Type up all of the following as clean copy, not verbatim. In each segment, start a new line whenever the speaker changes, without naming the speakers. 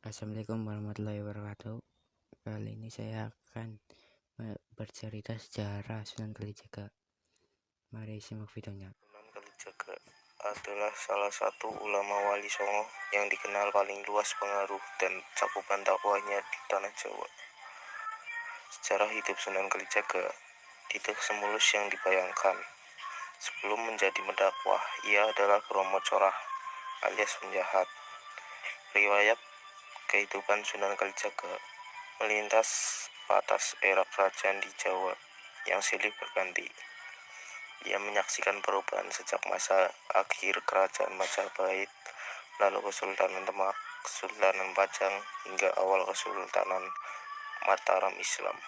Assalamualaikum warahmatullahi wabarakatuh. Kali ini saya akan bercerita sejarah Sunan Kalijaga. Mari simak videonya.
Sunan Kalijaga adalah salah satu ulama wali Songo yang dikenal paling luas pengaruh dan cakupan dakwahnya di tanah Jawa. Sejarah hidup Sunan Kalijaga tidak semulus yang dibayangkan. Sebelum menjadi pendakwah, ia adalah Bromo Corah alias penjahat. Riwayat kehidupan Sunan Kalijaga melintas batas era kerajaan di Jawa yang silih berganti. Ia menyaksikan perubahan sejak masa akhir kerajaan Majapahit, lalu Kesultanan Demak, Kesultanan Pajang, hingga awal Kesultanan Mataram Islam.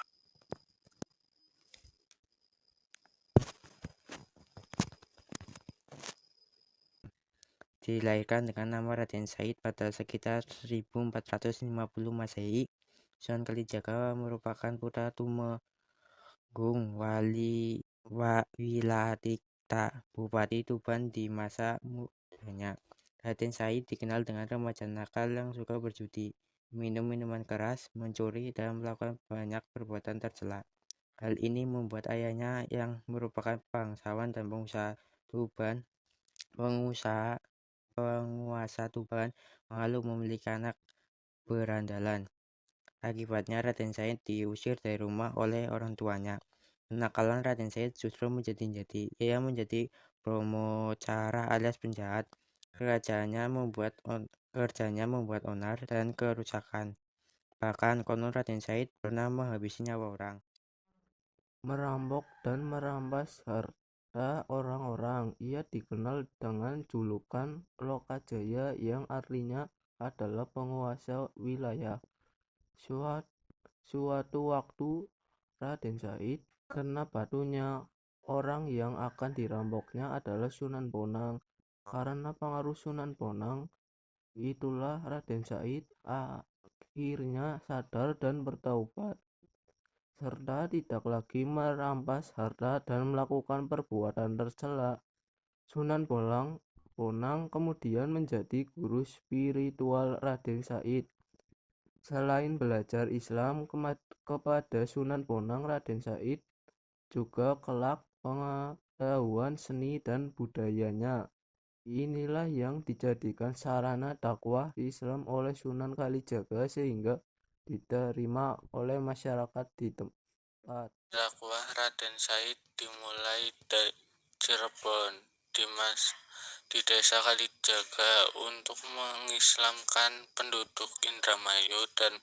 Dilahirkan dengan nama Raden Said pada sekitar 1450 Masehi, Sunan Kalijaga merupakan putra Tumenggung Wilatikta, Bupati Tuban di masa mudanya. Raden Said dikenal dengan remaja nakal yang suka berjudi, minum minuman keras, mencuri, dan melakukan banyak perbuatan tercela. Hal ini membuat ayahnya yang merupakan bangsawan dan penguasa Tuban mengeluh memiliki anak berandalan. Akibatnya Raden Said diusir dari rumah oleh orang tuanya. Kenakalan Raden Said justru menjadi-jadi. Ia menjadi Bromo Cara alias penjahat. Kerjanya membuat onar dan kerusakan. Bahkan konon Raden Said pernah menghabisi nyawa orang,
merampok dan merampas harta orang-orang. Ia dikenal dengan julukan Lokajaya yang artinya adalah penguasa wilayah. Suatu waktu Raden Said kena batunya. Orang yang akan dirampoknya adalah Sunan Bonang. Karena pengaruh Sunan Bonang, itulah Raden Said akhirnya sadar dan bertaubat, serta tidak lagi merampas harta dan melakukan perbuatan tercela. Sunan Bonang kemudian menjadi guru spiritual Raden Said. Selain belajar Islam kepada Sunan Bonang, Raden Said juga kelak pengetahuan seni dan budayanya. Inilah yang dijadikan sarana dakwah Islam oleh Sunan Kalijaga sehingga diterima oleh masyarakat di tempat.
Dakwah Raden Said dimulai dari Cirebon di desa Kalijaga untuk mengislamkan penduduk Indramayu dan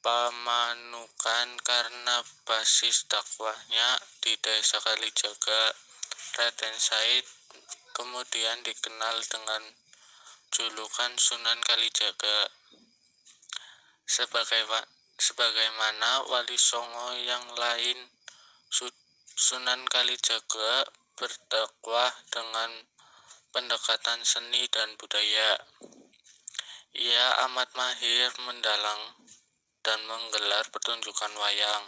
Pamanukan. Karena basis dakwahnya di desa Kalijaga, Raden Said kemudian dikenal dengan julukan Sunan Kalijaga. Sebagaimana wali Songo yang lain, Sunan Kalijaga berdakwah dengan pendekatan seni dan budaya. Ia amat mahir mendalang dan menggelar pertunjukan wayang.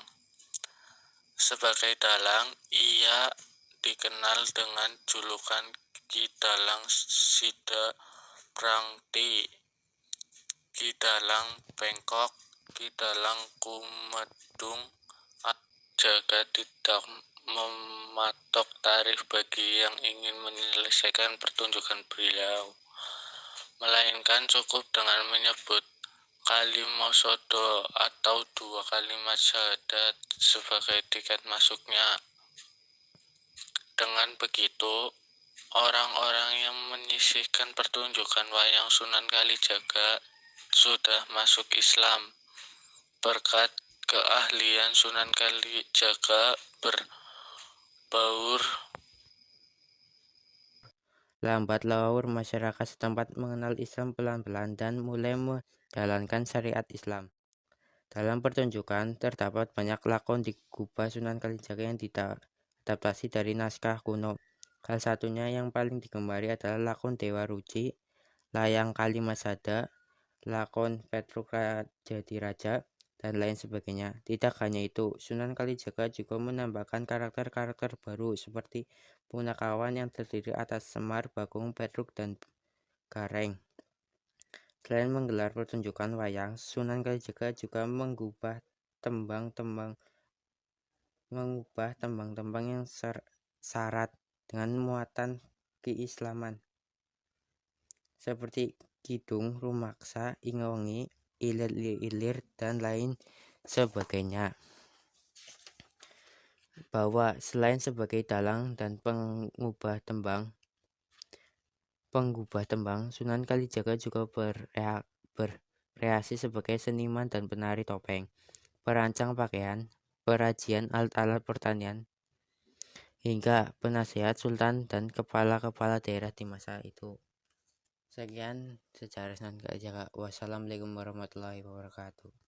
Sebagai dalang, ia dikenal dengan julukan Ki Dalang Sida Prangti, Ki Dalang Bengkok, Ki Dalang Kumedung. Jaga tidak mematok tarif bagi yang ingin menyelesaikan pertunjukan beliau, melainkan cukup dengan menyebut Kalimosodo atau 2 kalimat syahadat sebagai tiket masuknya. Dengan begitu, orang-orang yang menyisihkan pertunjukan wayang Sunan Kalijaga sudah masuk Islam berkat keahlian Sunan Kalijaga berbaur.
Lambat laur masyarakat setempat mengenal Islam pelan-pelan dan mulai menjalankan syariat Islam. Dalam pertunjukan terdapat banyak lakon di Gubah Sunan Kalijaga yang diadaptasi dari naskah kuno. Salah satunya yang paling digemari adalah lakon Dewa Ruci, Layang Kalimasada, lakon Petruk Jadi Raja, dan lain sebagainya. Tidak hanya itu, Sunan Kalijaga juga menambahkan karakter-karakter baru seperti Punakawan yang terdiri atas Semar, Bagong, Petruk, dan Gareng. Selain menggelar pertunjukan wayang, Sunan Kalijaga juga mengubah tembang-tembang yang syarat dengan muatan keislaman seperti Kidung Rumaksa, Ingongi, Ilir-ilir, dan lain sebagainya. Bahwa selain sebagai dalang dan penggubah tembang, Sunan Kalijaga juga berkreasi sebagai seniman dan penari topeng, perancang pakaian, perajian alat-alat pertanian, hingga penasehat sultan dan kepala-kepala daerah di masa itu. Sekian sejarah Sunan Kalijaga. Wassalamualaikum warahmatullahi wabarakatuh.